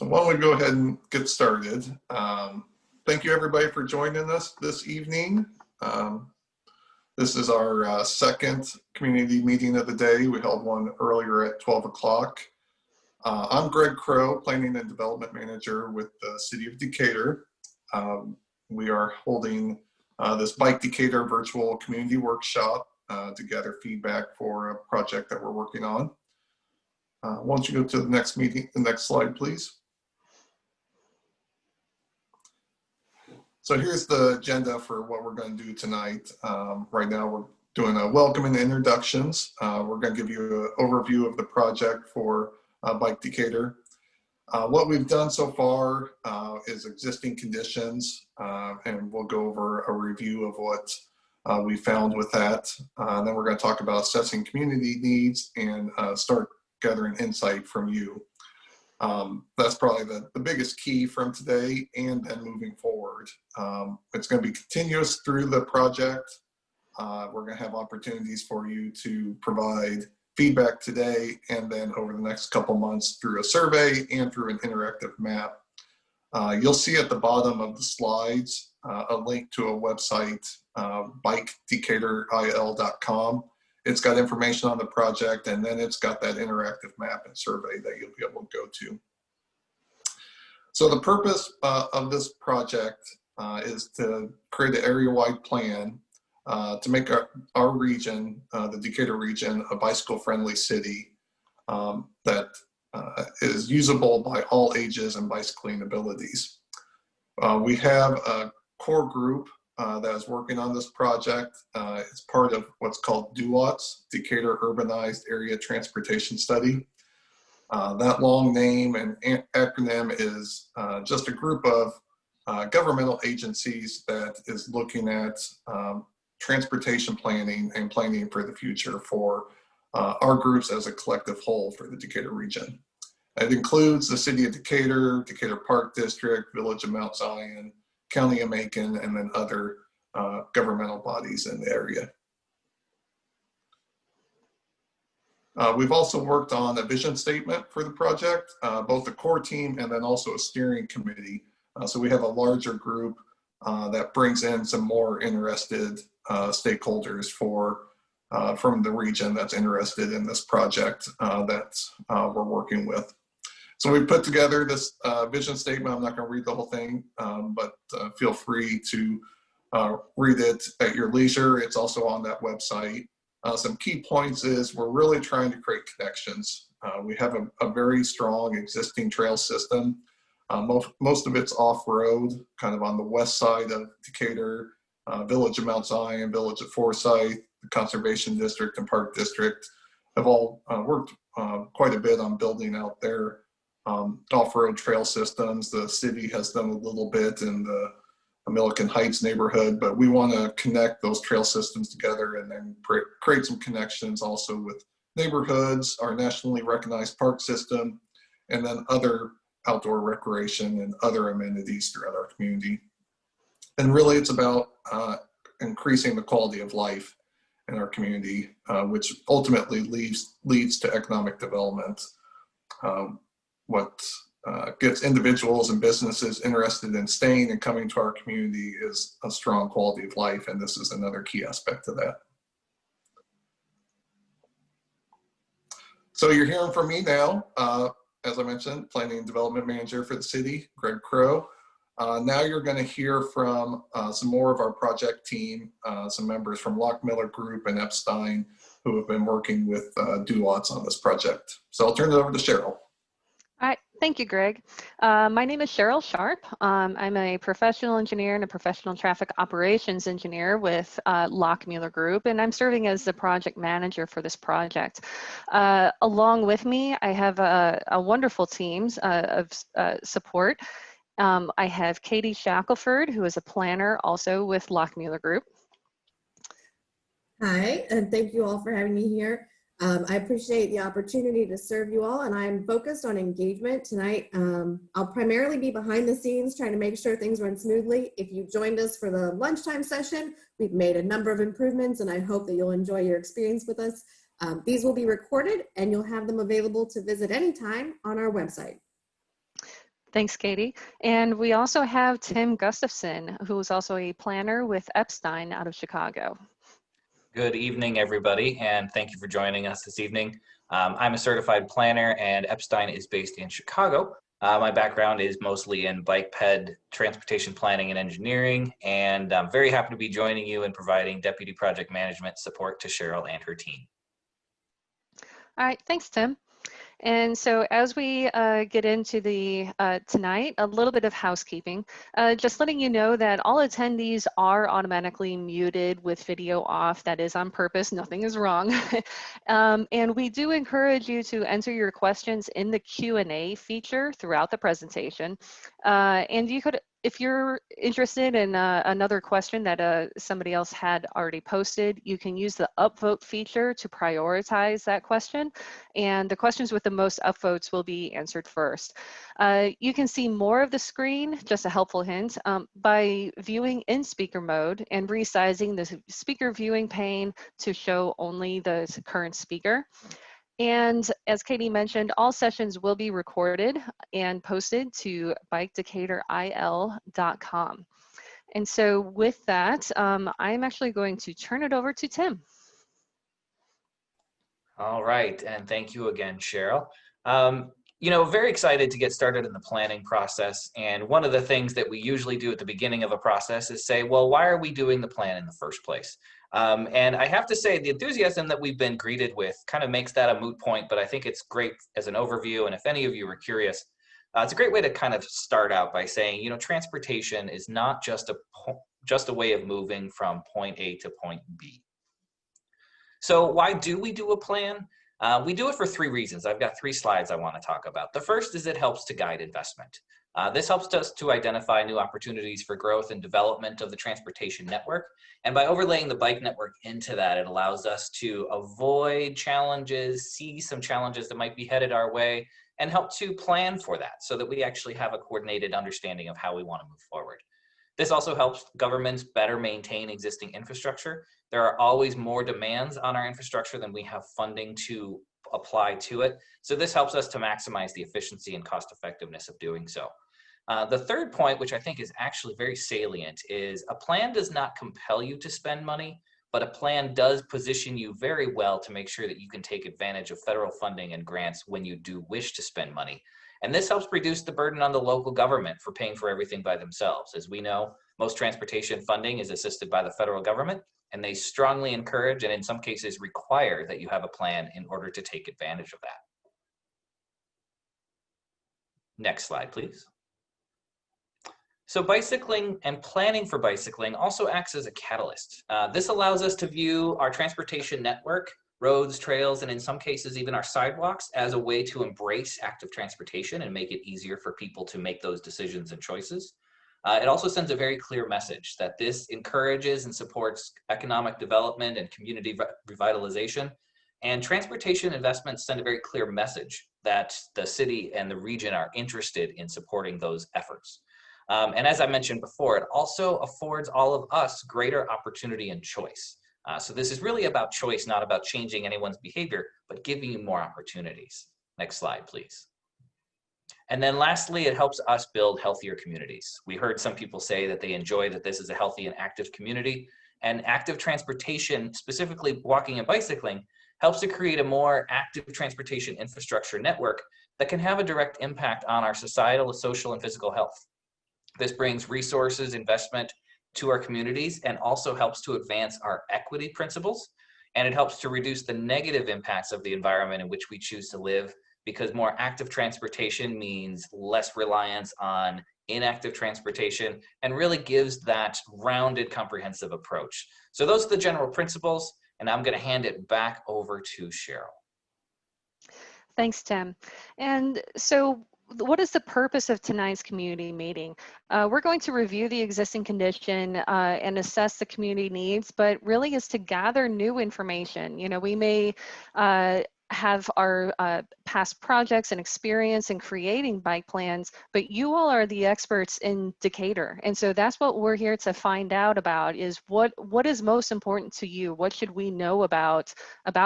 So why don't we go ahead and get started. Thank you everybody for joining us this evening. This is our second community meeting of the day. We held one earlier at 12 o'clock. I'm Greg Crow, Planning and Development Manager with the City of Decatur. We are holding this Bike Decatur virtual community workshop to gather feedback for a project that we're working on. Why don't you go to the next slide, please. So here's the agenda for what we're going to do tonight. Right now we're doing a welcome and introductions. We're going to give you an overview of the project for Bike Decatur. What we've done so far is existing conditions, and we'll go over a review of what we found with that. Then we're going to talk about assessing community needs and start gathering insight from you. That's probably the biggest key from today and then moving forward. It's going to be continuous through the project. We're going to have opportunities for you to provide feedback today and then over the next couple months through a survey and through an interactive map. You'll see at the bottom of the slides a link to a website, bikedecaturil.com. It's got information on the project, and then it's got that interactive map and survey that you'll be able to go to. So the purpose of this project is to create an area-wide plan to make our region, the Decatur region, a bicycle-friendly city that is usable by all ages and bicycling abilities. We have a core group that is working on this project. It's part of what's called DUATS, Decatur Urbanized Area Transportation Study. That long name and acronym is just a group of governmental agencies that is looking at transportation planning and planning for the future for our groups as a collective whole for the Decatur region. It includes the City of Decatur, Decatur Park District, Village of Mount Zion, County of Macon, and then other governmental bodies in the area. We've also worked on a vision statement for the project, both the core team and then also a steering committee. So we have a larger group that brings in some more interested stakeholders from the region that's interested in this project that we're working with. So we put together this vision statement. I'm not going to read the whole thing, but feel free to read it at your leisure. It's also on that website. Some key points is we're really trying to create connections. We have a very strong existing trail system. Most of it's off-road, kind of on the west side of Decatur, Village of Mount Zion, Village of Forsyth, the Conservation District and Park District have all worked quite a bit on building out their off-road trail systems. The city has done a little bit in the Milliken Heights neighborhood, but we want to connect those trail systems together and then create some connections also with neighborhoods, our nationally recognized park system, and then other outdoor recreation and other amenities throughout our community. And really it's about increasing the quality of life in our community, which ultimately leads to economic development. What gets individuals and businesses interested in staying and coming to our community is a strong quality of life, and this is another key aspect of that. So you're hearing from me now, as I mentioned, Planning and Development Manager for the city, Greg Crow. Now you're going to hear from some more of our project team, some members from Lockmiller Group and Epstein who have been working with DUATS on this project. So I'll turn it over to Cheryl. All right, thank you, Greg. My name is Cheryl Sharp. I'm a professional engineer and a professional traffic operations engineer with Lockmiller Group, and I'm serving as the project manager for this project. Along with me, I have a wonderful team of support. I have kshackelford, who is a planner also with Lockmiller Group. Hi, and thank you all for having me here. I appreciate the opportunity to serve you all, and I'm focused on engagement tonight. I'll primarily be behind the scenes trying to make sure things run smoothly. If you joined us for the lunchtime session, we've made a number of improvements, and I hope that you'll enjoy your experience with us. These will be recorded, and you'll have them available to visit anytime on our website. Thanks, Katie. And we also have Tim Gustafson, who is also a planner with Epstein out of Chicago. Good evening, everybody, and thank you for joining us this evening. I'm a certified planner, and Epstein is based in Chicago. My background is mostly in bike ped, transportation planning, and engineering, and I'm very happy to be joining you in providing deputy project management support to Cheryl and her team. All right, thanks, Tim. And so as we get into the tonight, a little bit of housekeeping. Just letting you know that all attendees are automatically muted with video off. That is on purpose, nothing is wrong. And we do encourage you to enter your questions in the Q&A feature throughout the presentation. And you could, if you're interested in another question that somebody else had already posted, you can use the upvote feature to prioritize that question. And the questions with the most upvotes will be answered first. You can see more of the screen, just a helpful hint, by viewing in speaker mode and resizing the speaker viewing pane to show only the current speaker. And as Katie mentioned, all sessions will be recorded and posted to bikedecaturil.com. And so with that, I'm actually going to turn it over to Tim. All right, and thank you again, Cheryl. You know, very excited to get started in the planning process. And one of the things that we usually do at the beginning of a process is say, well, why are we doing the plan in the first place? And I have to say the enthusiasm that we've been greeted with kind of makes that a moot point, but I think it's great as an overview. And if any of you are curious, it's a great way to kind of start out by saying, you know, transportation is not just a way of moving from point A to point B. So why do we do a plan? We do it for three reasons. I've got 3 slides I want to talk about. The first is it helps to guide investment. This helps us to identify new opportunities for growth and development of the transportation network. And by overlaying the bike network into that, it allows us to avoid challenges, see some challenges that might be headed our way, and help to plan for that so that we actually have a coordinated understanding of how we want to move forward. This also helps governments better maintain existing infrastructure. There are always more demands on our infrastructure than we have funding to apply to it. So this helps us to maximize the efficiency and cost effectiveness of doing so. The third point, which I think is actually very salient, is a plan does not compel you to spend money, but a plan does position you very well to make sure that you can take advantage of federal funding and grants when you do wish to spend money. And this helps reduce the burden on the local government for paying for everything by themselves. As we know, most transportation funding is assisted by the federal government, and they strongly encourage and in some cases require that you have a plan in order to take advantage of that. Next slide, please. So bicycling and planning for bicycling also acts as a catalyst. This allows us to view our transportation network, roads, trails, and in some cases even our sidewalks as a way to embrace active transportation and make it easier for people to make those decisions and choices. It also sends a very clear message that this encourages and supports economic development and community revitalization. And transportation investments send a very clear message that the city and the region are interested in supporting those efforts. And as I mentioned before, it also affords all of us greater opportunity and choice. So this is really about choice, not about changing anyone's behavior, but giving you more opportunities. Next slide, please. And then lastly, it helps us build healthier communities. We heard some people say that they enjoy that this is a healthy and active community. And active transportation, specifically walking and bicycling, helps to create a more active transportation infrastructure network that can have a direct impact on our societal, social, and physical health. This brings resources, investment to our communities, and also helps to advance our equity principles. And it helps to reduce the negative impacts of the environment in which we choose to live, because more active transportation means less reliance on inactive transportation and really gives that rounded, comprehensive approach. So those are the general principles, and I'm going to hand it back over to Cheryl. Thanks, Tim. And so what is the purpose of tonight's community meeting? We're going to review the existing condition and assess the community needs, but really is to gather new information. You know, we may have our past projects and experience in creating bike plans, but you all are the experts in Decatur. And so that's what we're here to find out about, is what is most important to you? What should we know about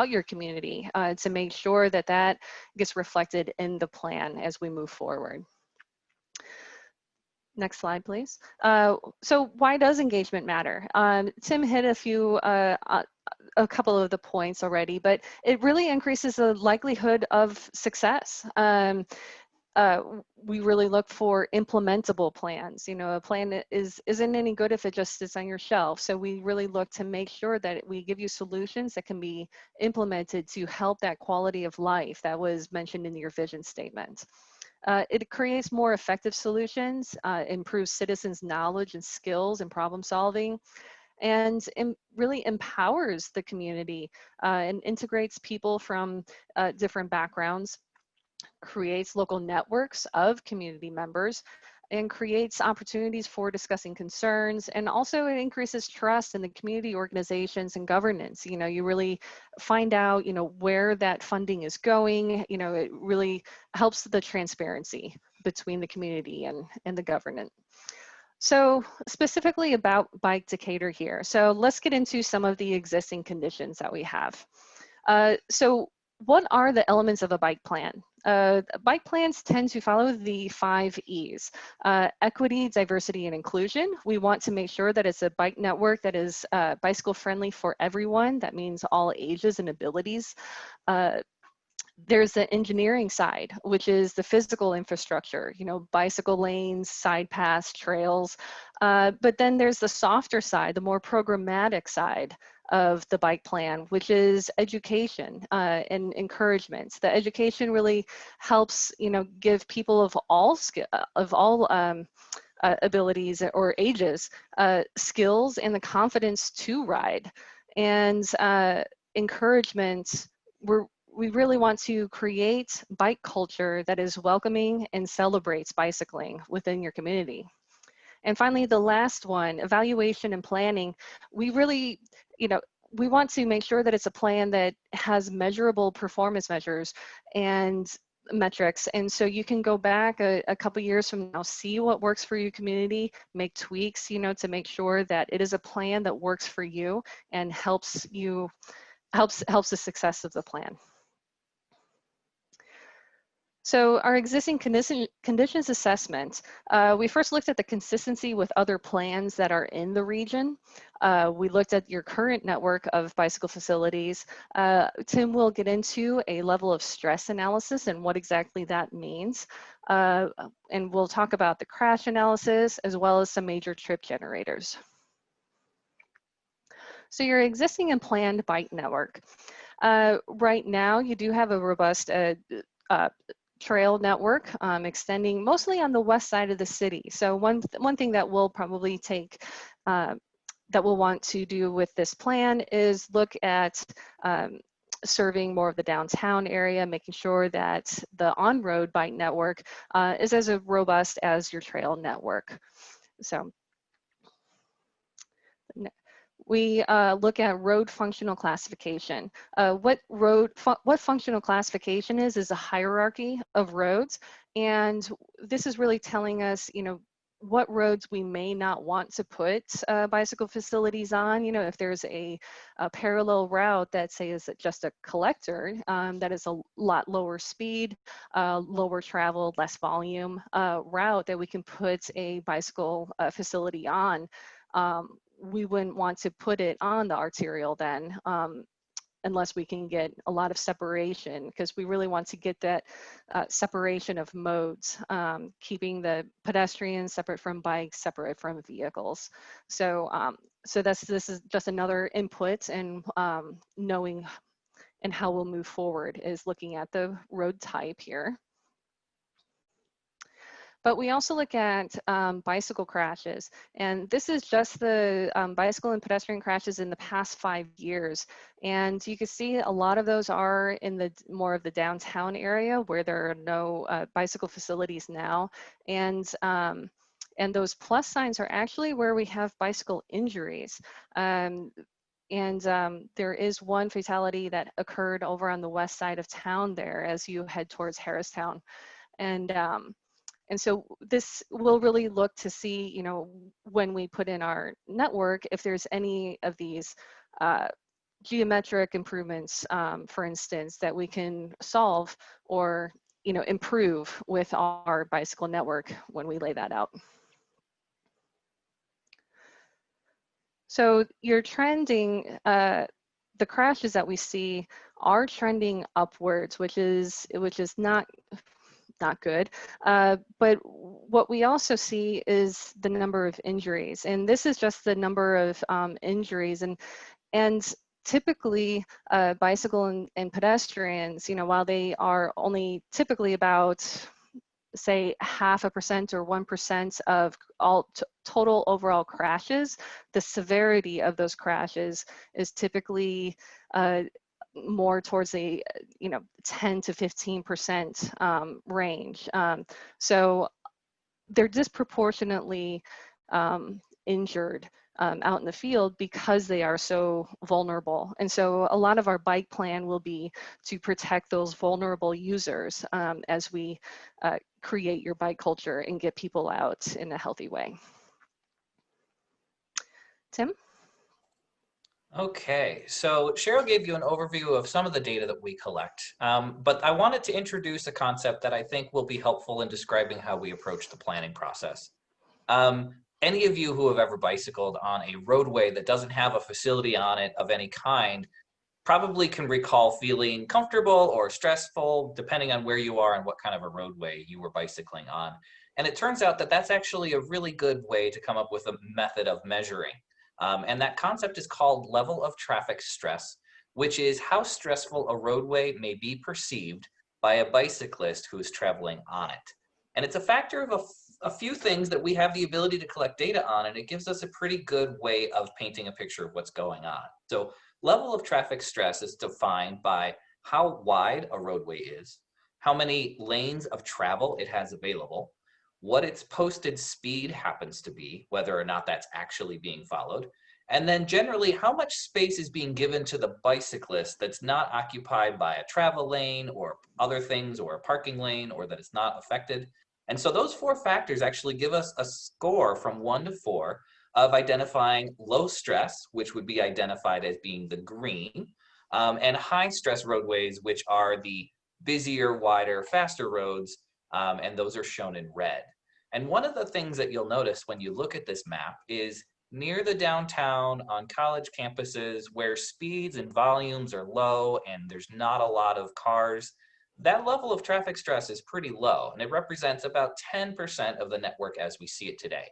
your community to make sure that that gets reflected in the plan as we move forward? Next slide, please. So why does engagement matter? Tim hit a couple of the points already, but it really increases the likelihood of success. We really look for implementable plans. You know, a plan isn't any good if it just sits on your shelf. So we really look to make sure that we give you solutions that can be implemented to help that quality of life that was mentioned in your vision statement. It creates more effective solutions, improves citizens' knowledge and skills in problem solving, and really empowers the community and integrates people from different backgrounds, creates local networks of community members, and creates opportunities for discussing concerns. And also it increases trust in the community organizations and governance. You know, you really find out, you know, where that funding is going. You know, it really helps the transparency between the community and the government. So specifically about Bike Decatur here. So let's get into some of the existing conditions that we have. So what are the elements of a bike plan? Bike plans tend to follow the 5 E's. Equity, diversity, and inclusion. We want to make sure that it's a bike network that is bicycle friendly for everyone. That means all ages and abilities. There's the engineering side, which is the physical infrastructure, you know, bicycle lanes, side paths, trails. But then there's the softer side, the more programmatic side of the bike plan, which is education and encouragement. The education really helps, you know, give people of all abilities or ages skills and the confidence to ride. And encouragement, we really want to create bike culture that is welcoming and celebrates bicycling within your community. And finally, the last one, evaluation and planning. We really, you know, we want to make sure that it's a plan that has measurable performance measures and metrics. And so you can go back a couple years from now, see what works for your community, make tweaks, you know, to make sure that it is a plan that works for you and helps the success of the plan. So our existing conditions assessment, we first looked at the consistency with other plans that are in the region. We looked at your current network of bicycle facilities. Tim will get into a level of stress analysis and what exactly that means. And we'll talk about the crash analysis as well as some major trip generators. So your existing and planned bike network. Right now, you do have a robust trail network extending mostly on the west side of the city. So one thing that we'll probably take, that we'll want to do with this plan is look at serving more of the downtown area, making sure that the on-road bike network is as robust as your trail network. So we look at road functional classification. What functional classification is a hierarchy of roads, and this is really telling us, you know, what roads we may not want to put bicycle facilities on. You know, if there's a parallel route that say is just a collector, that is a lot lower speed, lower travel, less volume route that we can put a bicycle facility on. We wouldn't want to put it on the arterial then, unless we can get a lot of separation, because we really want to get that separation of modes, keeping the pedestrians separate from bikes, separate from vehicles. So, this is just another input, and knowing and how we'll move forward is looking at the road type here. But we also look at bicycle crashes, and this is just the bicycle and pedestrian crashes in the past 5 years. And you can see a lot of those are in the more of the downtown area where there are no bicycle facilities now. And those plus signs are actually where we have bicycle injuries. There is one fatality that occurred over on the west side of town there as you head towards Harristown. And so this will really look to see, you know, when we put in our network, if there's any of these geometric improvements, for instance, that we can solve or, you know, improve with our bicycle network when we lay that out. So you're trending, the crashes that we see are trending upwards, which is not good. But what we also see is the number of injuries, and this is just the number of injuries. And typically, bicycle and pedestrians, while they are only typically about, say, 0.5% or 1% of all total overall crashes, the severity of those crashes is typically more towards a 10 to 15% range. So they're disproportionately injured out in the field because they are so vulnerable. And so a lot of our bike plan will be to protect those vulnerable users as we create your bike culture and get people out in a healthy way. Tim? Okay, so Cheryl gave you an overview of some of the data that we collect, but I wanted to introduce a concept that I think will be helpful in describing how we approach the planning process. Any of you who have ever bicycled on a roadway that doesn't have a facility on it of any kind probably can recall feeling comfortable or stressful, depending on where you are and what kind of a roadway you were bicycling on. And it turns out that that's actually a really good way to come up with a method of measuring. And that concept is called level of traffic stress, which is how stressful a roadway may be perceived by a bicyclist who is traveling on it. And it's a factor of a few things that we have the ability to collect data on, and it gives us a pretty good way of painting a picture of what's going on. So level of traffic stress is defined by how wide a roadway is, how many lanes of travel it has available, what its posted speed happens to be, whether or not that's actually being followed, and then generally how much space is being given to the bicyclist that's not occupied by a travel lane or other things or a parking lane, or that it's not affected. And so those four factors actually give us a score from 1 to 4 of identifying low stress, which would be identified as being the green, and high stress roadways, which are the busier, wider, faster roads, and those are shown in red. And one of the things that you'll notice when you look at this map is near the downtown, on college campuses where speeds and volumes are low and there's not a lot of cars, that level of traffic stress is pretty low, and it represents about 10% of the network as we see it today.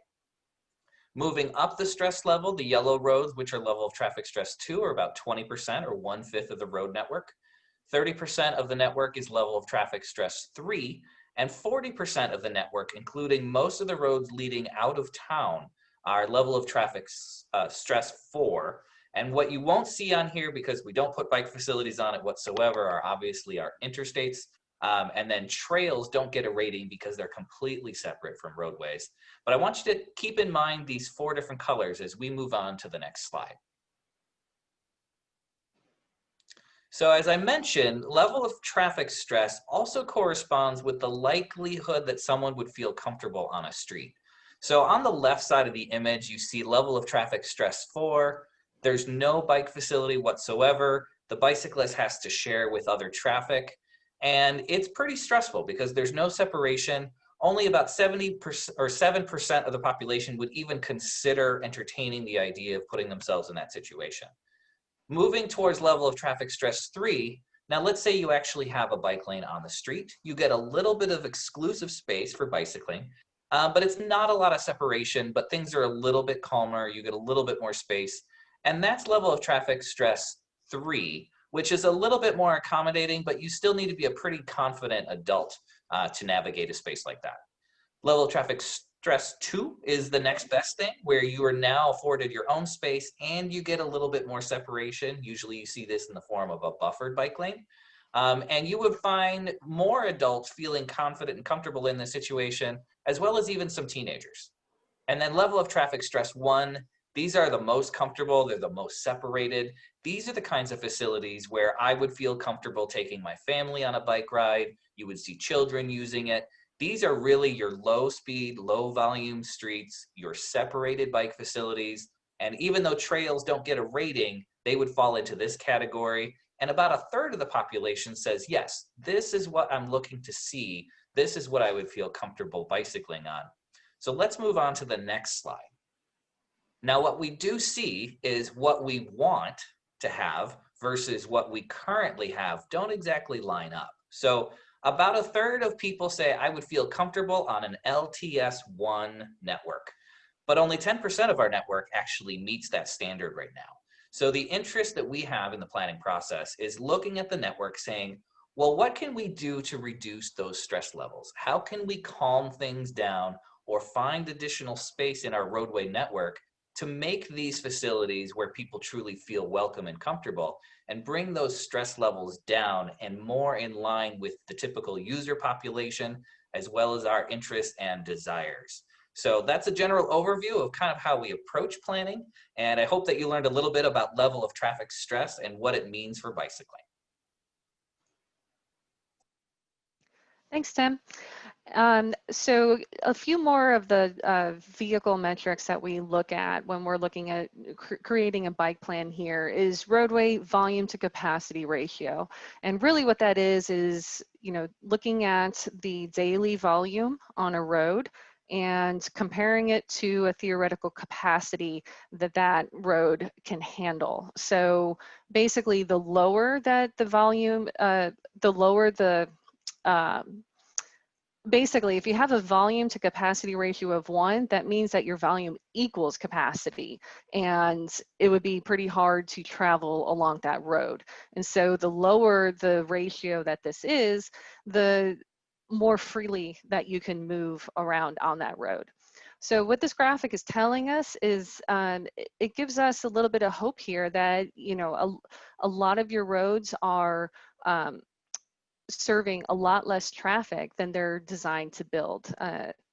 Moving up the stress level, the yellow roads, which are level of traffic stress 2, are about 20% or 1/5 of the road network. 30% of the network is level of traffic stress 3, and 40% of the network, including most of the roads leading out of town, are level of traffic stress 4. And what you won't see on here, because we don't put bike facilities on it whatsoever, are obviously our interstates. And then trails don't get a rating because they're completely separate from roadways. But I want you to keep in mind these 4 different colors as we move on to the next slide. So as I mentioned, level of traffic stress also corresponds with the likelihood that someone would feel comfortable on a street. So on the left side of the image, you see level of traffic stress 4. There's no bike facility whatsoever. The bicyclist has to share with other traffic. And it's pretty stressful because there's no separation. Only about 70% or 7% of the population would even consider entertaining the idea of putting themselves in that situation. Moving towards level of traffic stress 3, now let's say you actually have a bike lane on the street. You get a little bit of exclusive space for bicycling, but it's not a lot of separation, but things are a little bit calmer. You get a little bit more space. And that's level of traffic stress 3, which is a little bit more accommodating, but you still need to be a pretty confident adult to navigate a space like that. Level of traffic stress 2 is the next best thing, where you are now afforded your own space and you get a little bit more separation. Usually you see this in the form of a buffered bike lane. And you would find more adults feeling confident and comfortable in this situation, as well as even some teenagers. And then level of traffic stress 1, these are the most comfortable, they're the most separated. These are the kinds of facilities where I would feel comfortable taking my family on a bike ride. You would see children using it. These are really your low speed, low volume streets, your separated bike facilities. And even though trails don't get a rating, they would fall into this category. And about 1/3 of the population says, yes, this is what I'm looking to see. This is what I would feel comfortable bicycling on. So let's move on to the next slide. Now, what we do see is what we want to have versus what we currently have don't exactly line up. So about a third of people say, I would feel comfortable on an LTS1 network, but only 10% of our network actually meets that standard right now. So the interest that we have in the planning process is looking at the network saying, well, what can we do to reduce those stress levels? How can we calm things down or find additional space in our roadway network to make these facilities where people truly feel welcome and comfortable and bring those stress levels down and more in line with the typical user population, as well as our interests and desires. So that's a general overview of kind of how we approach planning. And I hope that you learned a little bit about level of traffic stress and what it means for bicycling. Thanks, Tim. So a few more of the vehicle metrics that we look at when we're looking at creating a bike plan here is roadway volume to capacity ratio. And really what that is, you know, looking at the daily volume on a road and comparing it to a theoretical capacity that that road can handle. So basically the lower that the volume, the lower the, basically, if you have a volume to capacity ratio of 1, that means that your volume equals capacity, and it would be pretty hard to travel along that road. And so the lower the ratio that this is, the more freely that you can move around on that road. So what this graphic is telling us is it gives us a little bit of hope here that, you know, a lot of your roads are serving a lot less traffic than they're designed to build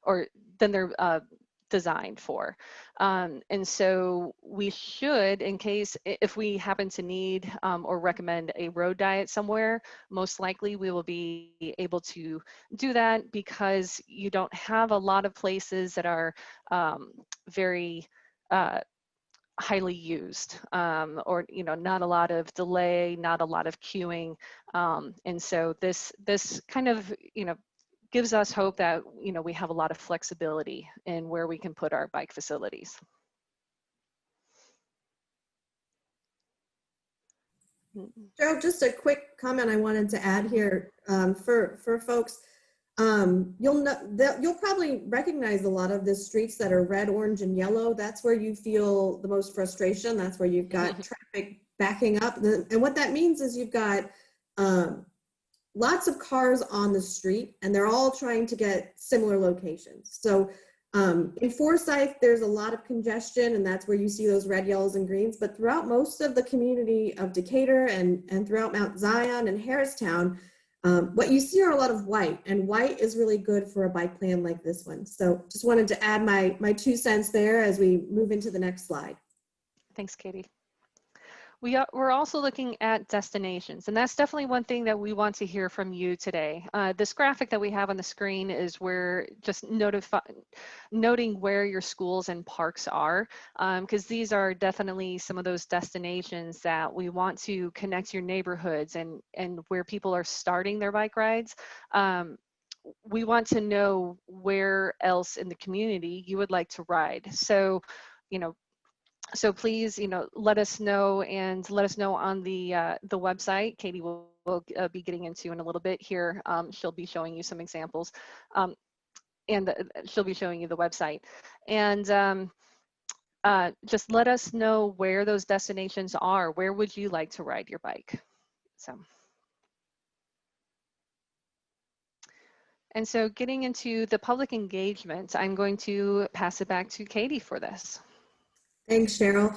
or than they're designed for. And so we should, in case if we happen to need or recommend a road diet somewhere, most likely we will be able to do that because you don't have a lot of places that are very highly used or, you know, not a lot of delay, not a lot of queuing. And so this kind of, you know, gives us hope that, you know, we have a lot of flexibility in where we can put our bike facilities. Cheryl, just a quick comment I wanted to add here for folks. You'll probably recognize a lot of the streets that are red, orange, and yellow. That's where you feel the most frustration. That's where you've got traffic backing up. And what that means is you've got lots of cars on the street, and they're all trying to get similar locations. So in Forsyth, there's a lot of congestion, and that's where you see those red, yellows, and greens. But throughout most of the community of Decatur and throughout Mount Zion and Harristown, what you see are a lot of white, and white is really good for a bike plan like this one. So just wanted to add my 2 cents there as we move into the next slide. Thanks, Katie. We're also looking at destinations, and that's definitely one thing that we want to hear from you today. This graphic that we have on the screen is where just noting where your schools and parks are, because these are definitely some of those destinations that we want to connect your neighborhoods and where people are starting their bike rides. We want to know where else in the community you would like to ride. So, you know, so please, you know, let us know, and let us know on the website. Katie will be getting into in a little bit here. She'll be showing you some examples, and she'll be showing you the website. And just let us know where those destinations are. Where would you like to ride your bike? So. And so getting into the public engagement, I'm going to pass it back to Katie for this. Thanks, Cheryl.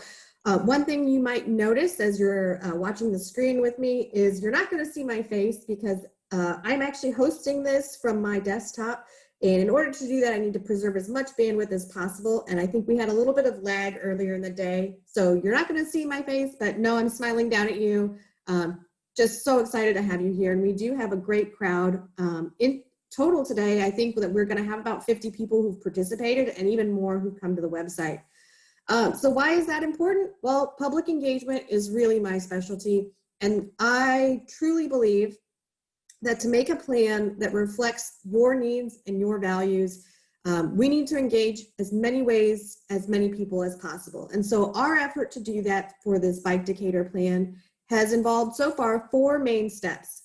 One thing you might notice as you're watching the screen with me is you're not going to see my face because I'm actually hosting this from my desktop. And in order to do that, I need to preserve as much bandwidth as possible. And I think we had a little bit of lag earlier in the day. So you're not going to see my face, but no, I'm smiling down at you. Just so excited to have you here. And we do have a great crowd. In total today, I think that we're going to have about 50 people who've participated and even more who've come to the website. So why is that important? Well, public engagement is really my specialty. And I truly believe that to make a plan that reflects your needs and your values, We need to engage as many ways, as many people as possible. And so our effort to do that for this Bike Decatur plan has involved so far 4 main steps.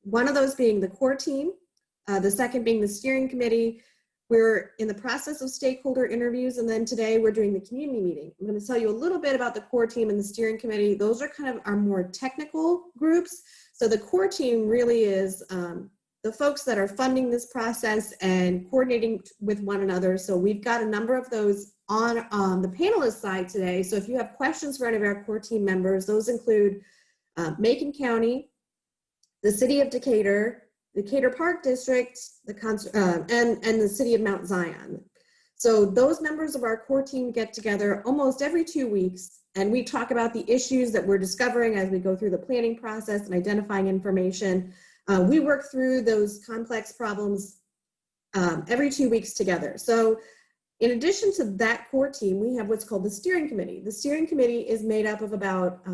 One of those being the core team, the second being the steering committee. We're in the process of stakeholder interviews, and then today we're doing the community meeting. I'm going to tell you a little bit about the core team and the steering committee. Those are kind of our more technical groups. So the core team really is the folks that are funding this process and coordinating with one another. So we've got a number of those on the panelist side today. So if you have questions for any of our core team members, those include Macon County, the City of Decatur, Decatur Park District, and the City of Mount Zion. So those members of our core team get together almost every 2 weeks, and we talk about the issues that we're discovering as we go through the planning process and identifying information. We work through those complex problems every 2 weeks together. So in addition to that core team, we have what's called the steering committee. The steering committee is made up of about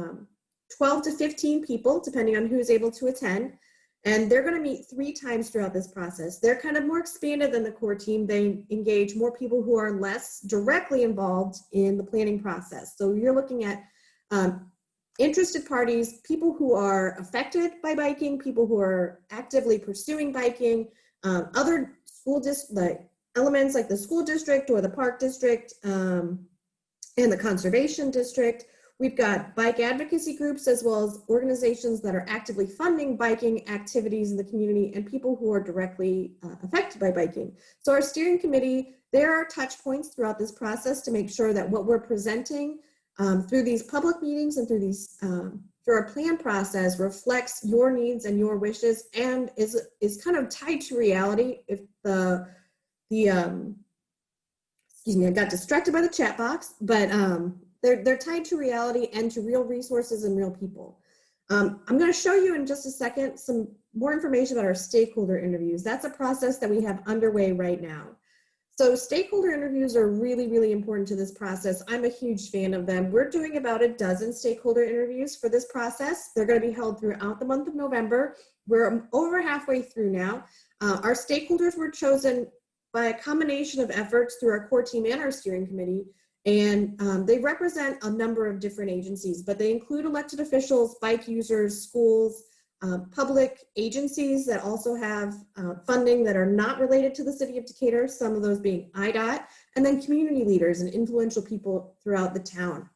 12 to 15 people, depending on who's able to attend. And they're going to meet 3 times throughout this process. They're kind of more expanded than the core team. They engage more people who are less directly involved in the planning process. So you're looking at interested parties, people who are affected by biking, people who are actively pursuing biking, other school elements like the school district or the park district and the conservation district. We've got bike advocacy groups as well as organizations that are actively funding biking activities in the community and people who are directly affected by biking. So our steering committee, there are touch points throughout this process to make sure that what we're presenting through these public meetings and through our plan process reflects your needs and your wishes and is kind of tied to reality. If excuse me, I got distracted by the chat box, but they're tied to reality and to real resources and real people. I'm going to show you in just a second some more information about our stakeholder interviews. That's a process that we have underway right now. So stakeholder interviews are really, really important to this process. I'm a huge fan of them. We're doing about a dozen stakeholder interviews for this process. They're going to be held throughout the month of November. We're over halfway through now. Our stakeholders were chosen by a combination of efforts through our core team and our steering committee. And they represent a number of different agencies, but they include elected officials, bike users, schools, public agencies that also have funding that are not related to the City of Decatur, some of those being IDOT, and then community leaders and influential people throughout the town.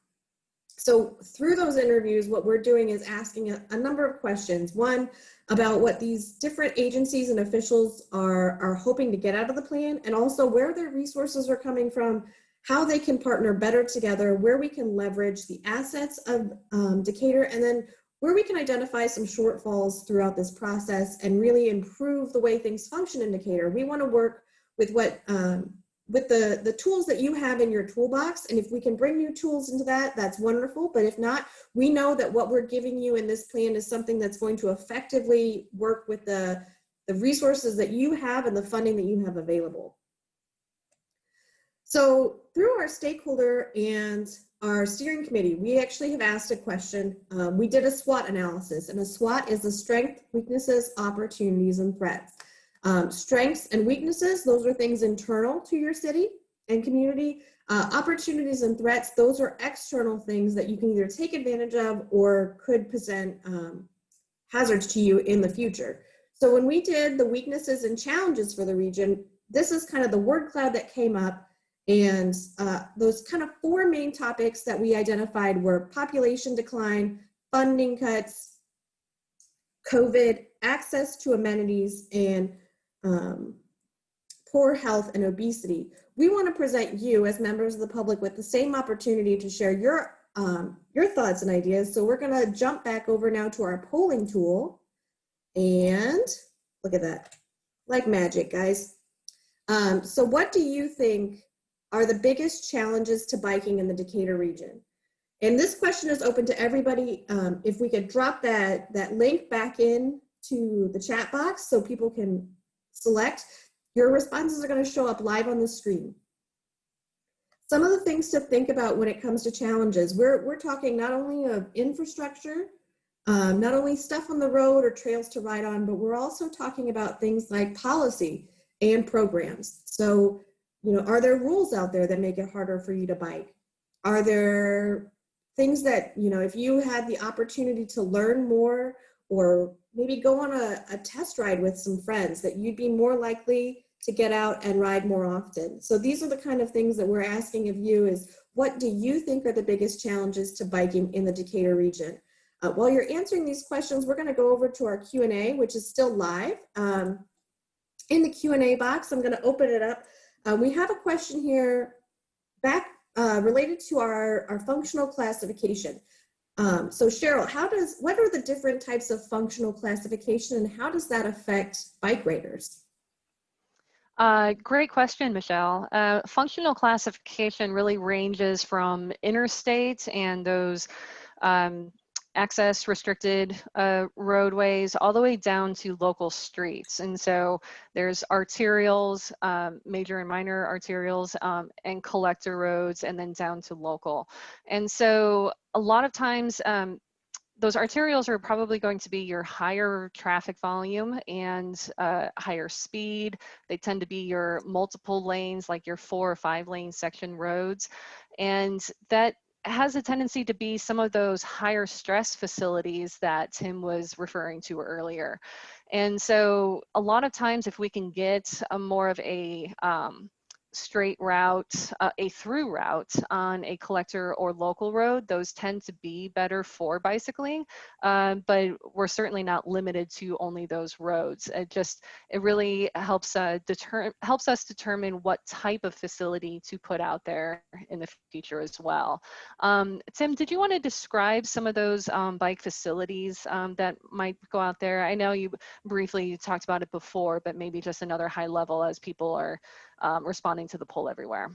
So through those interviews, what we're doing is asking a number of questions. One, about what these different agencies and officials are hoping to get out of the plan, and also where their resources are coming from, how they can partner better together, where we can leverage the assets of Decatur, and then where we can identify some shortfalls throughout this process and really improve the way things function in Decatur. We want to work with the tools that you have in your toolbox, and if we can bring new tools into that, that's wonderful. But if not, we know that what we're giving you in this plan is something that's going to effectively work with the resources that you have and the funding that you have available. So through our stakeholder and our steering committee, we actually have asked a question. We did a SWOT analysis, and a SWOT is the strengths, weaknesses, opportunities, and threats. Strengths and weaknesses, those are things internal to your city and community. Opportunities and threats, those are external things that you can either take advantage of or could present hazards to you in the future. So when we did the weaknesses and challenges for the region, this is kind of the word cloud that came up. And those kind of 4 main topics that we identified were population decline, funding cuts, COVID, access to amenities, and poor health and obesity. We want to present you as members of the public with the same opportunity to share your thoughts and ideas. So we're going to jump back over now to our polling tool. And look at that, like magic, guys. So what do you think are the biggest challenges to biking in the Decatur region? And this question is open to everybody. If we could drop that link back in to the chat box so people can select, your responses are going to show up live on the screen. Some of the things to think about when it comes to challenges, we're talking not only of infrastructure, not only stuff on the road or trails to ride on, but we're also talking about things like policy. and programs. So, you know, are there rules out there that make it harder for you to bike? Are there things that, you know, if you had the opportunity to learn more or maybe go on a test ride with some friends, that you'd be more likely to get out and ride more often? So these are the kind of things that we're asking of you is, what do you think are the biggest challenges to biking in the Decatur region? While you're answering these questions, we're going to go over to our Q&A, which is still live. In the Q&A box, I'm going to open it up. We have a question here back related to our functional classification. So Cheryl, what are the different types of functional classification and how does that affect bike raiders? Great question, Michelle. Functional classification really ranges from interstate and those access restricted roadways all the way down to local streets. And so there's arterials, major and minor arterials, and collector roads, and then down to local. And so a lot of times, those arterials are probably going to be your higher traffic volume and higher speed. They tend to be your multiple lanes, like your 4 or 5 lane section roads. And that has a tendency to be some of those higher stress facilities that Tim was referring to earlier. And so a lot of times if we can get a more of a straight route, a through route on a collector or local road, those tend to be better for bicycling, but we're certainly not limited to only those roads. It really helps us determine what type of facility to put out there in the future as well. Tim, did you want to describe some of those bike facilities that might go out there? I know you briefly talked about it before, but maybe just another high level as people are responding to the poll everywhere.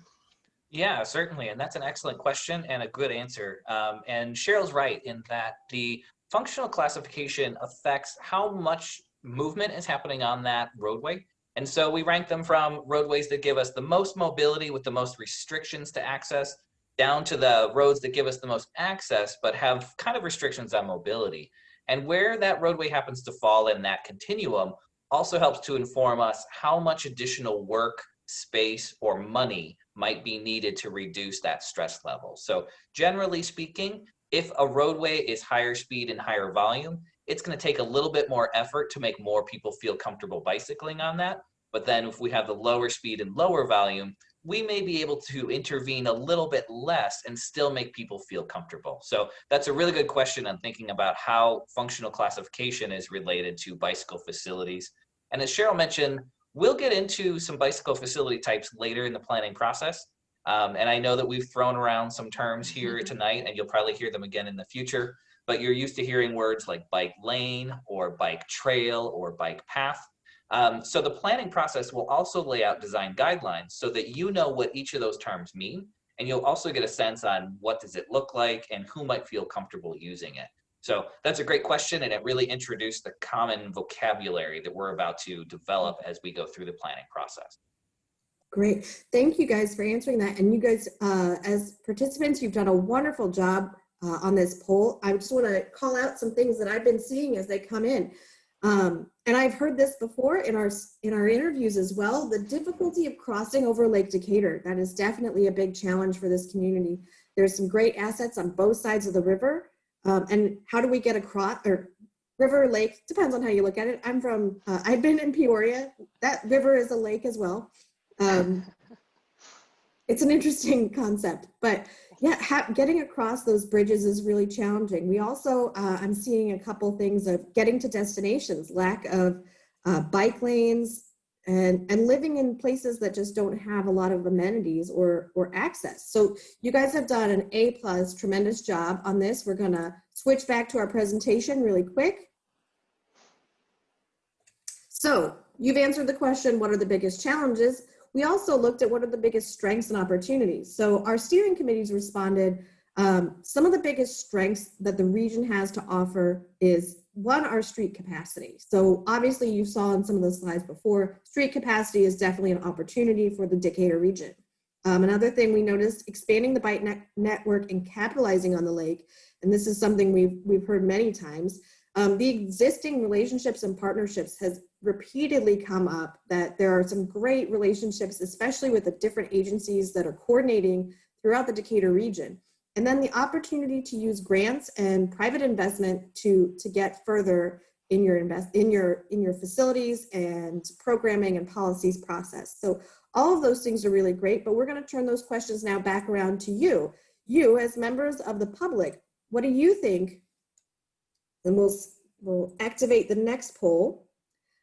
Yeah, certainly. And that's an excellent question and a good answer. And Cheryl's right in that the functional classification affects how much movement is happening on that roadway. And so we rank them from roadways that give us the most mobility with the most restrictions to access, down to the roads that give us the most access, but have kind of restrictions on mobility. And where that roadway happens to fall in that continuum also helps to inform us how much additional work, space, or money might be needed to reduce that stress level. So generally speaking, if a roadway is higher speed and higher volume, it's going to take a little bit more effort to make more people feel comfortable bicycling on that. But then if we have the lower speed and lower volume, we may be able to intervene a little bit less and still make people feel comfortable. So that's a really good question on thinking about how functional classification is related to bicycle facilities. And as Cheryl mentioned, we'll get into some bicycle facility types later in the planning process. And I know that we've thrown around some terms here tonight, and you'll probably hear them again in the future, but you're used to hearing words like bike lane or bike trail or bike path. So the planning process will also lay out design guidelines so that you know what each of those terms mean, and you'll also get a sense on what does it look like and who might feel comfortable using it. So that's a great question, and it really introduced the common vocabulary that we're about to develop as we go through the planning process. Great. Thank you guys for answering that. And you guys, as participants, you've done a wonderful job on this poll. I just want to call out some things that I've been seeing as they come in. And I've heard this before in our interviews as well, the difficulty of crossing over Lake Decatur. That is definitely a big challenge for this community. There's some great assets on both sides of the river. And how do we get across, or river, lake, depends on how you look at it. I've been in Peoria. That river is a lake as well. It's an interesting concept, but yeah, getting across those bridges is really challenging. We also, I'm seeing a couple things of getting to destinations, lack of bike lanes, and living in places that just don't have a lot of amenities or access. So you guys have done an A+, tremendous job on this. We're gonna switch back to our presentation really quick. So you've answered the question, what are the biggest challenges? We also looked at what are the biggest strengths and opportunities. So our steering committees responded, some of the biggest strengths that the region has to offer is, one, our street capacity. So obviously you saw in some of the slides before, street capacity is definitely an opportunity for the Decatur region. Another thing we noticed, expanding the bike network and capitalizing on the lake. And this is something we've heard many times. The existing relationships and partnerships has repeatedly come up that there are some great relationships, especially with the different agencies that are coordinating throughout the Decatur region. And then the opportunity to use grants and private investment to get further in your facilities and programming and policies process. So all of those things are really great, but we're going to turn those questions now back around to you. You as members of the public, what do you think? And we'll activate the next poll.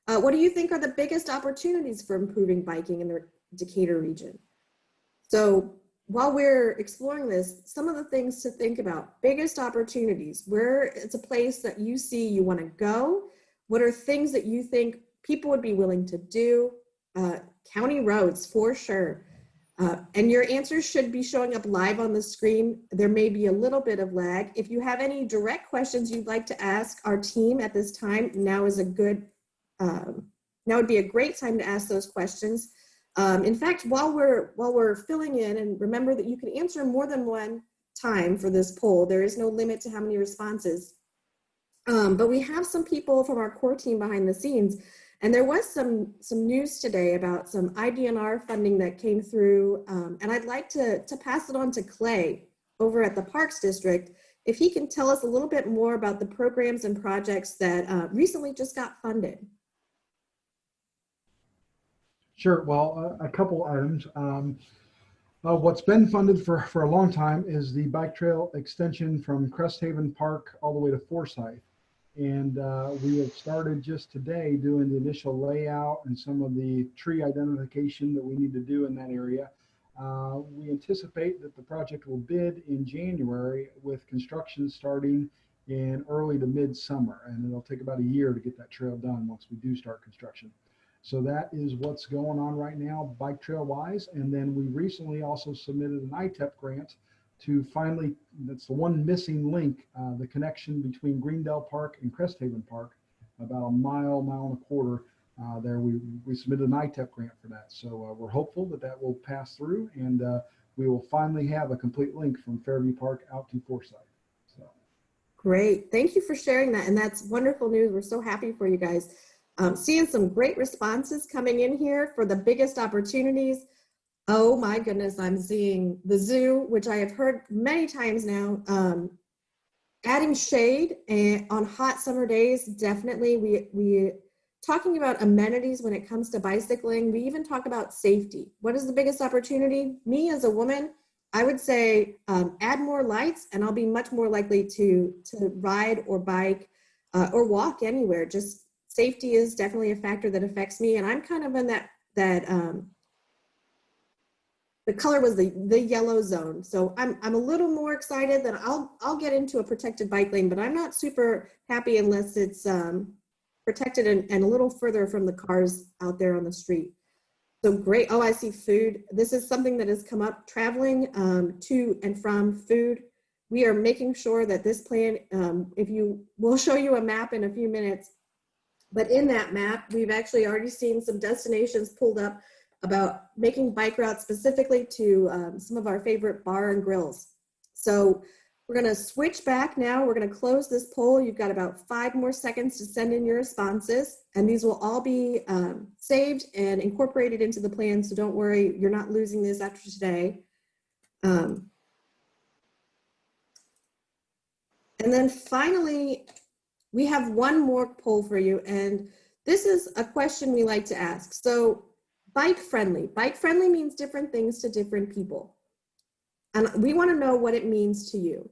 What do you think are the biggest opportunities for improving biking in the Decatur region? So while we're exploring this, some of the things to think about: biggest opportunities, where it's a place that you see you want to go. What are things that you think people would be willing to do? County roads, for sure. And your answers should be showing up live on the screen. There may be a little bit of lag. If you have any direct questions you'd like to ask our team at this time, now would be a great time to ask those questions. In fact, while we're filling in, and remember that you can answer more than one time for this poll. There is no limit to how many responses. But we have some people from our core team behind the scenes, and there was some news today about some IDNR funding that came through, and I'd like to pass it on to Clay over at the Parks District, if he can tell us a little bit more about the programs and projects that recently just got funded. Sure. Well, a couple items. What's been funded for a long time is the bike trail extension from Cresthaven Park all the way to Forsyth. And we have started just today doing the initial layout and some of the tree identification that we need to do in that area. We anticipate that the project will bid in January, with construction starting in early to mid-summer. And it'll take about a year to get that trail done once we do start construction. So that is what's going on right now, bike trail wise. And then we recently also submitted an ITEP grant to finally, that's the one missing link, the connection between Greendale Park and Cresthaven Park, about a mile and a quarter there. We submitted an ITEP grant for that. So we're hopeful that that will pass through, and we will finally have a complete link from Fairview Park out to Forsyth. So. Great, thank you for sharing that. And that's wonderful news. We're so happy for you guys. Seeing some great responses coming in here for the biggest opportunities. Oh my goodness, I'm seeing the zoo, which I have heard many times now. Adding shade on hot summer days, definitely. We talking about amenities when it comes to bicycling. We even talk about safety. What is the biggest opportunity? Me as a woman, I would say add more lights, and I'll be much more likely to ride or bike or walk anywhere. Just safety is definitely a factor that affects me, and I'm kind of in that the color was the yellow zone. So I'm a little more excited that I'll get into a protected bike lane, but I'm not super happy unless it's protected and a little further from the cars out there on the street. So great. Oh, I see food. This is something that has come up, traveling to and from food. We are making sure that this plan, we'll show you a map in a few minutes, but in that map, we've actually already seen some destinations pulled up about making bike routes specifically to some of our favorite bar and grills. So we're gonna switch back now. We're gonna close this poll. You've got about 5 more seconds to send in your responses, and these will all be saved and incorporated into the plan, so don't worry, you're not losing this after today. And then finally, we have one more poll for you, and this is a question we like to ask. So, bike friendly. Bike friendly means different things to different people. And we want to know what it means to you.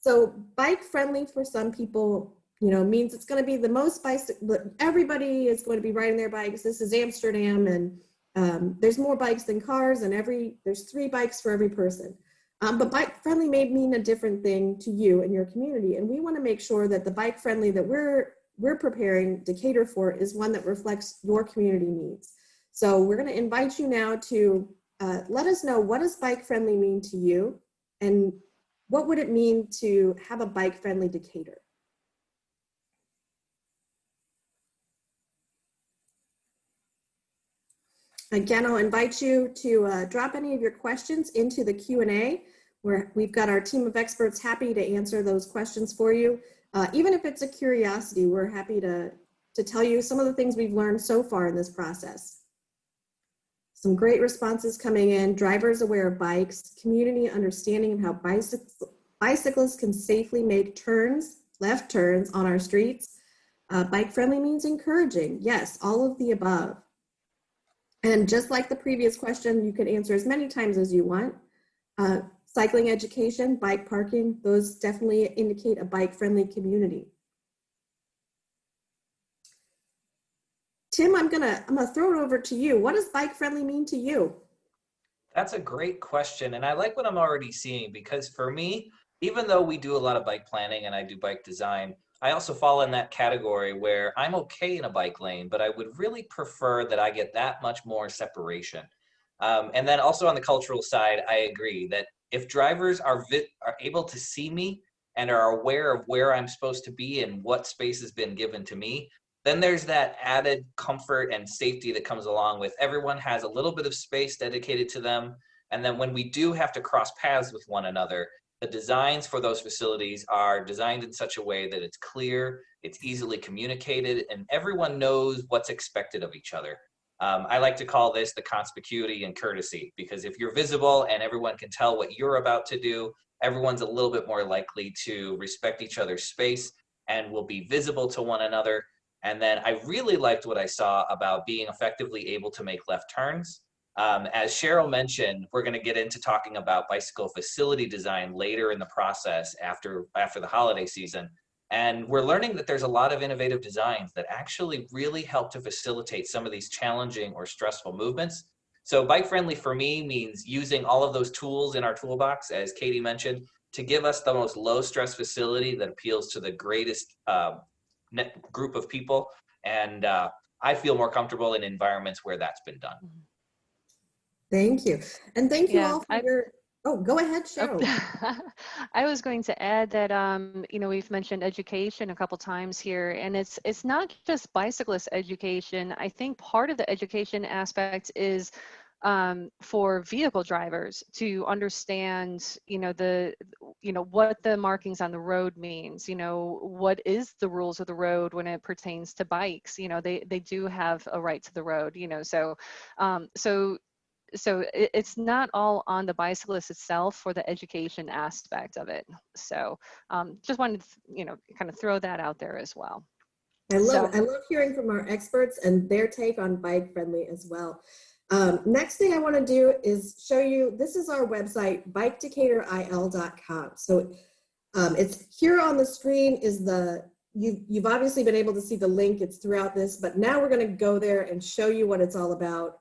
So bike friendly for some people, means it's going to be the most everybody is going to be riding their bikes. This is Amsterdam, and there's more bikes than cars, and there's 3 bikes for every person. But bike friendly may mean a different thing to you and your community. And we want to make sure that the bike friendly that we're preparing Decatur for is one that reflects your community needs. So we're going to invite you now to let us know, what does bike friendly mean to you, and what would it mean to have a bike friendly Decatur? Again, I'll invite you to drop any of your questions into the Q&A, where we've got our team of experts happy to answer those questions for you. Even if it's a curiosity, we're happy to tell you some of the things we've learned so far in this process. Some great responses coming in, drivers aware of bikes, community understanding of how bicyclists can safely make turns, left turns on our streets. Bike friendly means encouraging. Yes, all of the above. And just like the previous question, you can answer as many times as you want. Cycling education, bike parking, those definitely indicate a bike friendly community. Tim, I'm gonna throw it over to you. What does bike friendly mean to you? That's a great question. And I like what I'm already seeing, because for me, even though we do a lot of bike planning and I do bike design, I also fall in that category where I'm okay in a bike lane, but I would really prefer that I get that much more separation. And then also on the cultural side, I agree that if drivers are able to see me and are aware of where I'm supposed to be and what space has been given to me, then there's that added comfort and safety that comes along with everyone has a little bit of space dedicated to them. And then when we do have to cross paths with one another, the designs for those facilities are designed in such a way that it's clear, it's easily communicated, and everyone knows what's expected of each other. I like to call this the conspicuity and courtesy, because if you're visible and everyone can tell what you're about to do, everyone's a little bit more likely to respect each other's space and will be visible to one another. And then I really liked what I saw about being effectively able to make left turns. As Cheryl mentioned, we're going to get into talking about bicycle facility design later in the process after the holiday season. And we're learning that there's a lot of innovative designs that actually really help to facilitate some of these challenging or stressful movements. So bike friendly for me means using all of those tools in our toolbox, as Katie mentioned, to give us the most low stress facility that appeals to the greatest group of people. And I feel more comfortable in environments where that's been done. Thank you. And thank you all for your, oh, go ahead, Cheryl. I was going to add that, you know, we've mentioned education a couple times here, and it's not just bicyclist education. I think part of the education aspect is for vehicle drivers to understand, you know, what the markings on the road means, you know, what is the rules of the road when it pertains to bikes. You know, they do have a right to the road, you know, so it's not all on the bicyclist itself for the education aspect of it. So just wanted to, you know, kind of throw that out there as well. I love it. I love hearing from our experts and their take on bike friendly as well. Next thing I want to do is show you, this is our website, bikedecaturil.com. So it's here on the screen is you've obviously been able to see the link, it's throughout this, but now we're going to go there and show you what it's all about.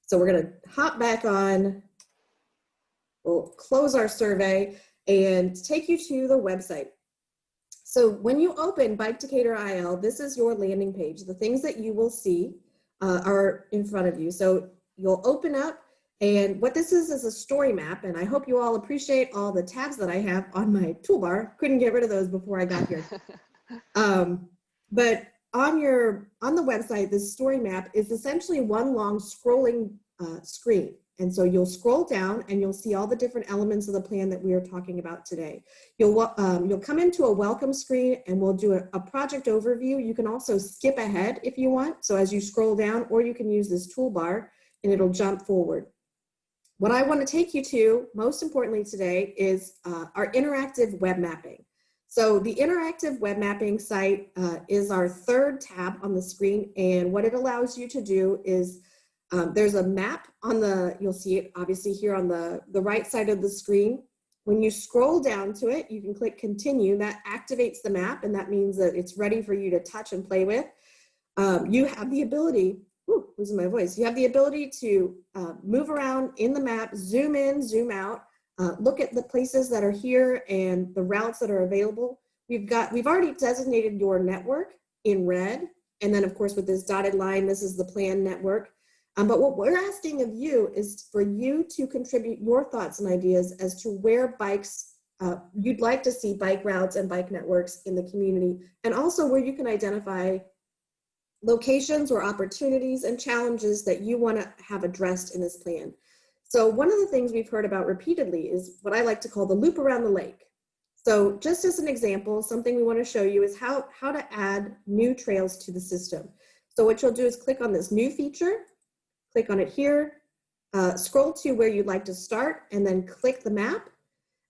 So we're going to hop back on, we'll close our survey and take you to the website. So when you open Bike Decatur IL, this is your landing page. The things that you will see are in front of you. So you'll open up, and what this is a story map, and I hope you all appreciate all the tabs that I have on my toolbar. Couldn't get rid of those before I got here. But on the website, this story map is essentially one long scrolling screen. And so you'll scroll down and you'll see all the different elements of the plan that we are talking about today. You'll come into a welcome screen and we'll do a project overview. You can also skip ahead if you want. So as you scroll down, or you can use this toolbar and it'll jump forward. What I want to take you to, most importantly today, is our interactive web mapping. So the interactive web mapping site is our third tab on the screen. And what it allows you to do is there's a map on you'll see it obviously here on the right side of the screen. When you scroll down to it, you can click continue. That activates the map, and that means that it's ready for you to touch and play with. You have the ability, losing my voice. You have the ability to move around in the map, zoom in, zoom out, look at the places that are here and the routes that are available. We've already designated your network in red. And then of course with this dotted line, this is the planned network. But what we're asking of you is for you to contribute your thoughts and ideas as to where you'd like to see bike routes and bike networks in the community, and also where you can identify locations or opportunities and challenges that you want to have addressed in this plan. So one of the things we've heard about repeatedly is what I like to call the loop around the lake. So just as an example, something we want to show you is how to add new trails to the system. So what you'll do is click on this new feature, click on it here, scroll to where you'd like to start, and then click the map.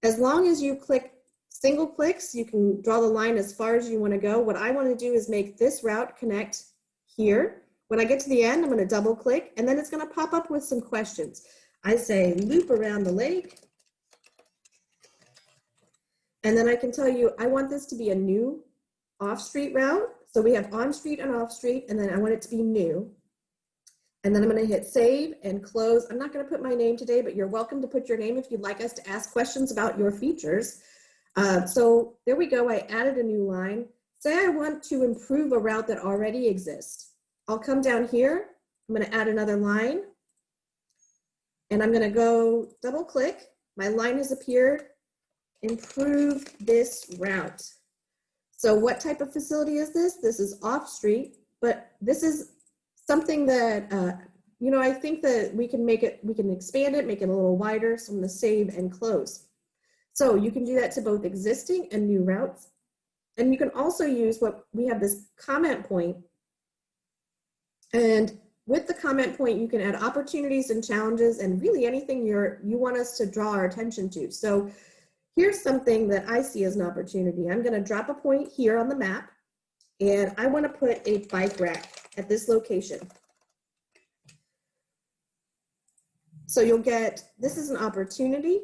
As long as you click single clicks, you can draw the line as far as you want to go. What I want to do is make this route connect here. When I get to the end, I'm going to double click, and then it's going to pop up with some questions. I say loop around the lake. And then I can tell you, I want this to be a new off-street route. So we have on-street and off-street, and then I want it to be new. And then I'm going to hit save and close. I'm not going to put my name today, but you're welcome to put your name if you'd like us to ask questions about your features. So there we go. I added a new line. Say I want to improve a route that already exists. I'll come down here. I'm going to add another line. And I'm going to go double click. My line has appeared. Improve this route. So what type of facility is this? This is off-street, but this is something that, you know, I think that we can expand it, make it a little wider. So I'm going to save and close. So you can do that to both existing and new routes. And you can also use we have this comment point. And with the comment point, you can add opportunities and challenges and really anything you want us to draw our attention to. So here's something that I see as an opportunity. I'm going to drop a point here on the map, and I want to put a bike rack at this location. So you'll get, this is an opportunity,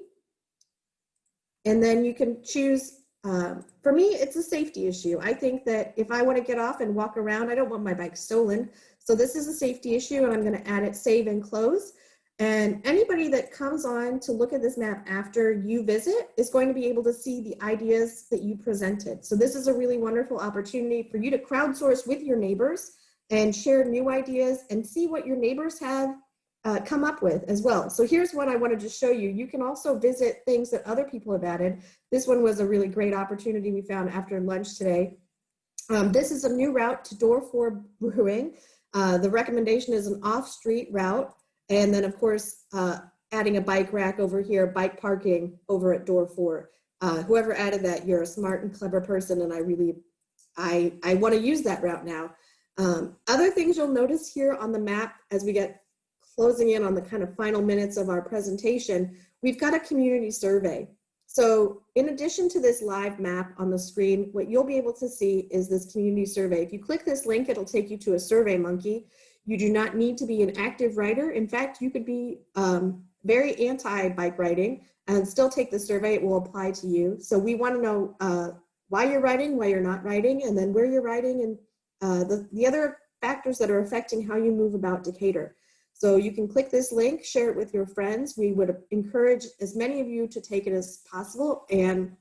and then you can choose, for me, it's a safety issue. I think that if I want to get off and walk around, I don't want my bike stolen. So this is a safety issue, and I'm going to add it, save and close. And anybody that comes on to look at this map after you visit is going to be able to see the ideas that you presented. So this is a really wonderful opportunity for you to crowdsource with your neighbors and share new ideas and see what your neighbors have come up with as well. So here's what I wanted to show you. You can also visit things that other people have added. This one was a really great opportunity we found after lunch today. This is a new route to Door 4 Brewing. The recommendation is an off-street route. And then, of course, adding a bike rack over here, bike parking over at Door 4. Whoever added that, you're a smart and clever person, and I want to use that route now. Other things you'll notice here on the map as we get closing in on the kind of final minutes of our presentation, we've got a community survey. So in addition to this live map on the screen, what you'll be able to see is this community survey. If you click this link, it'll take you to a Survey Monkey. You do not need to be an active rider. In fact, you could be very anti-bike riding and still take the survey. It will apply to you. So we want to know why you're riding, why you're not riding, and then where you're riding, and the other factors that are affecting how you move about Decatur. So you can click this link, share it with your friends. We would encourage as many of you to take it as possible. And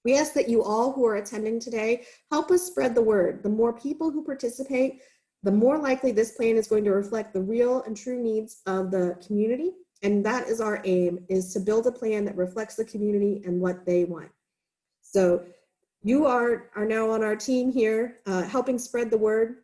we ask that you all who are attending today, help us spread the word. The more people who participate, the more likely this plan is going to reflect the real and true needs of the community. And that is our aim, is to build a plan that reflects the community and what they want. So you are now on our team here, helping spread the word.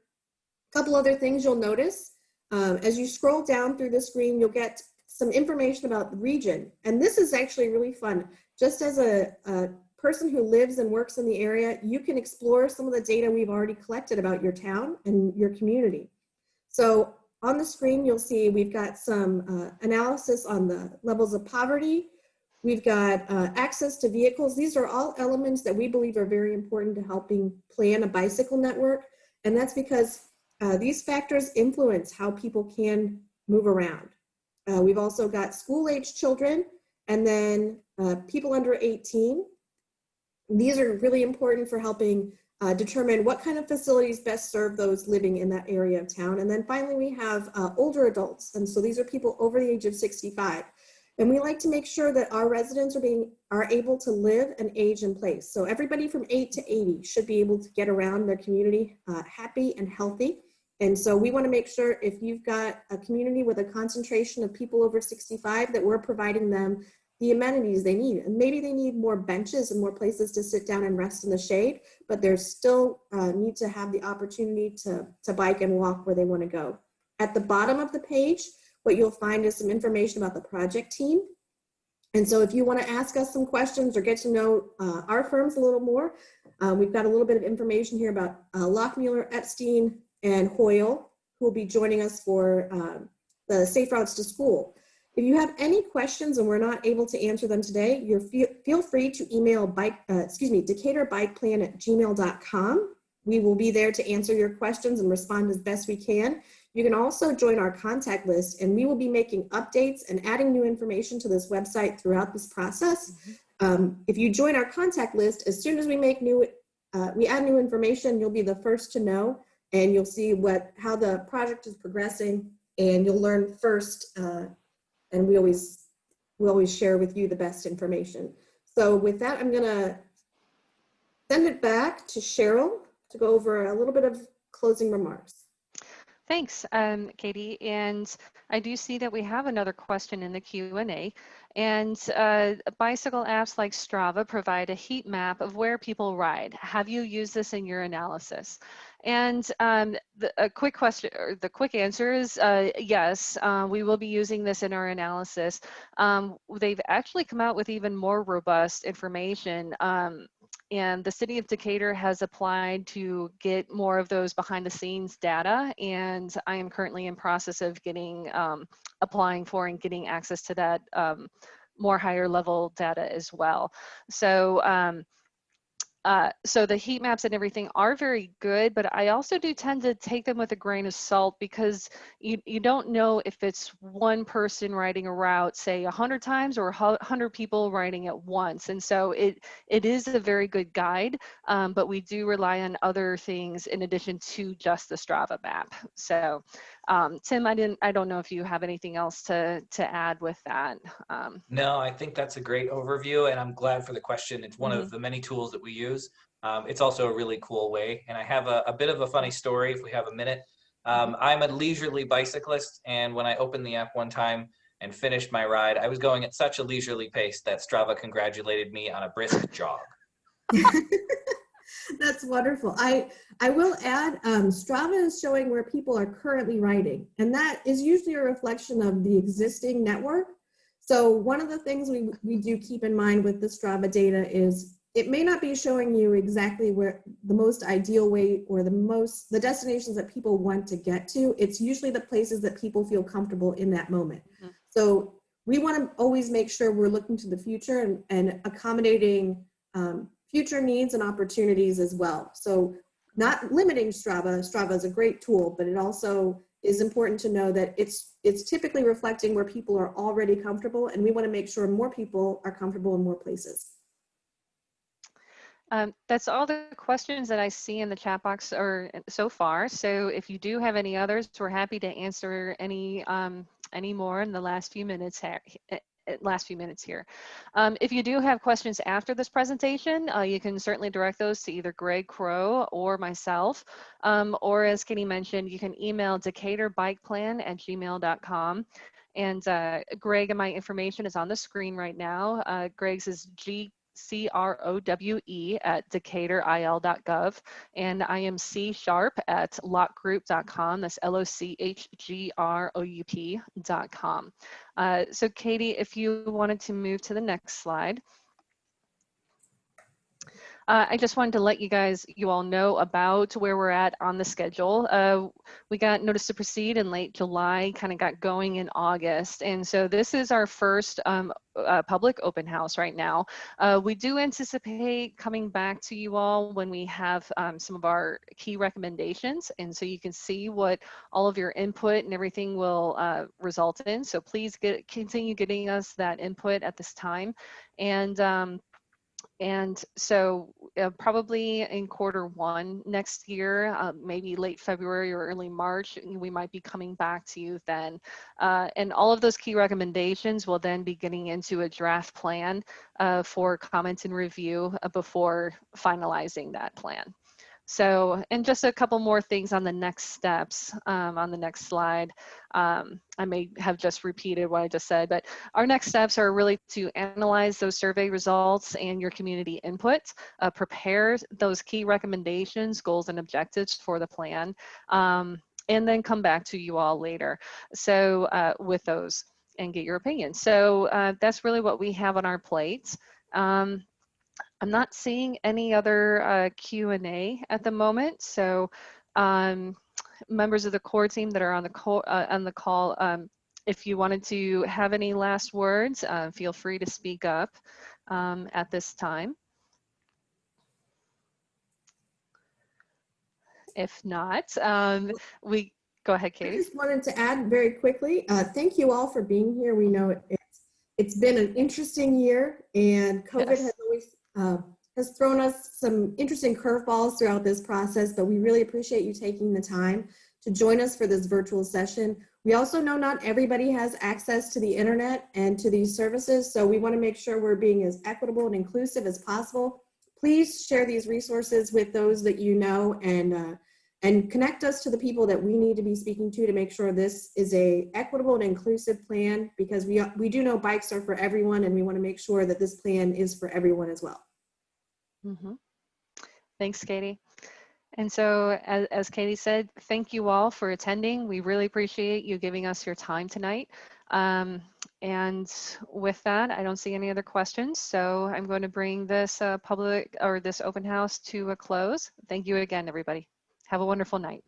A couple other things you'll notice. As you scroll down through the screen, you'll get some information about the region. And this is actually really fun. Just as a person who lives and works in the area, you can explore some of the data we've already collected about your town and your community. So on the screen, you'll see we've got some analysis on the levels of poverty. We've got access to vehicles. These are all elements that we believe are very important to helping plan a bicycle network. And that's because these factors influence how people can move around. We've also got school-age children and then people under 18. These are really important for helping determine what kind of facilities best serve those living in that area of town. And then finally, we have older adults. And so these are people over the age of 65. And we like to make sure that our residents are able to live and age in place. So everybody from 8 to 80 should be able to get around their community happy and healthy. And so we want to make sure if you've got a community with a concentration of people over 65 that we're providing them the amenities they need. And maybe they need more benches and more places to sit down and rest in the shade, but they still need to have the opportunity to bike and walk where they want to go. At the bottom of the page, what you'll find is some information about the project team. And so if you want to ask us some questions or get to know our firms a little more, we've got a little bit of information here about Lockmuir, Epstein, and Hoyle, who will be joining us for the Safe Routes to School. If you have any questions and we're not able to answer them today, feel free to email decatorbikeplan@gmail.com. We will be there to answer your questions and respond as best we can. You can also join our contact list, and we will be making updates and adding new information to this website throughout this process. If you join our contact list, as soon as we make we add new information, you'll be the first to know, and you'll see how the project is progressing, and you'll learn first. And we always share with you the best information. So with that, I'm gonna send it back to Cheryl to go over a little bit of closing remarks. Thanks, Katie. And I do see that we have another question in the Q&A. And bicycle apps like Strava provide a heat map of where people ride. Have you used this in your analysis? And the quick answer is yes, we will be using this in our analysis. They've actually come out with even more robust information. And the city of Decatur has applied to get more of those behind the scenes data. And I am currently in process of applying for and getting access to that more higher level data as well. So the heat maps and everything are very good, but I also do tend to take them with a grain of salt because you don't know if it's one person riding a route, say 100 times, or 100 people riding at once. And so it is a very good guide, but we do rely on other things in addition to just the Strava map. So Tim, I don't know if you have anything else to add with that. No, I think that's a great overview, and I'm glad for the question. It's one of the many tools that we use. It's also a really cool way. And I have a bit of a funny story if we have a minute. I'm a leisurely bicyclist, and when I opened the app one time and finished my ride, I was going at such a leisurely pace that Strava congratulated me on a brisk jog. That's wonderful. I will add, Strava is showing where people are currently riding, and that is usually a reflection of the existing network. So one of the things we do keep in mind with the Strava data is it may not be showing you exactly where the most ideal way or the destinations that people want to get to. It's usually the places that people feel comfortable in that moment. So we want to always make sure we're looking to the future and accommodating future needs and opportunities as well. So not limiting Strava. Strava is a great tool, but it also is important to know that it's typically reflecting where people are already comfortable, and we want to make sure more people are comfortable in more places. That's all the questions that I see in the chat box so far. So if you do have any others, we're happy to answer any more in the last few minutes here. If you do have questions after this presentation, you can certainly direct those to either Greg Crow or myself, or as Katie mentioned, you can email decatorbikeplan@gmail.com. And Greg, and my information is on the screen right now. Greg's is CROWE@decaturil.gov, and I am CSharp at lockgroup.com. That's LOCHGROUP.com. So Katie, if you wanted to move to the next slide. I just wanted to let you all know about where we're at on the schedule. We got notice to proceed in late July, kind of got going in August. And so this is our first public open house right now. We do anticipate coming back to you all when we have some of our key recommendations. And so you can see what all of your input and everything will result in. So please continue getting us that input at this time. And so probably in Q1 next year, maybe late February or early March, we might be coming back to you then. And all of those key recommendations will then be getting into a draft plan for comment and review before finalizing that plan. So, and just a couple more things on the next steps on the next slide. I may have just repeated what I just said, but our next steps are really to analyze those survey results and your community input, prepare those key recommendations, goals, and objectives for the plan, and then come back to you all later. So with those. get your opinion. So that's really what we have on our plates. I'm not seeing any other Q&A at the moment. So members of the core team that are on the call, if you wanted to have any last words, feel free to speak up at this time. If not, go ahead, I Katie. just wanted to add very quickly, thank you all for being here. We know it's been an interesting year, and COVID Yes. has always has thrown us some interesting curveballs throughout this process, but we really appreciate you taking the time to join us for this virtual session. We also know not everybody has access to the internet and to these services, so we want to make sure we're being as equitable and inclusive as possible. Please share these resources with those that you know, and connect us to the people that we need to be speaking to make sure this is a equitable and inclusive plan, because we do know bikes are for everyone, and we want to make sure that this plan is for everyone as well. Mm-hmm. Thanks, Katie. And so, as Katie said, thank you all for attending. We really appreciate you giving us your time tonight. And with that, I don't see any other questions. So I'm going to bring this this open house to a close. Thank you again, everybody. Have a wonderful night.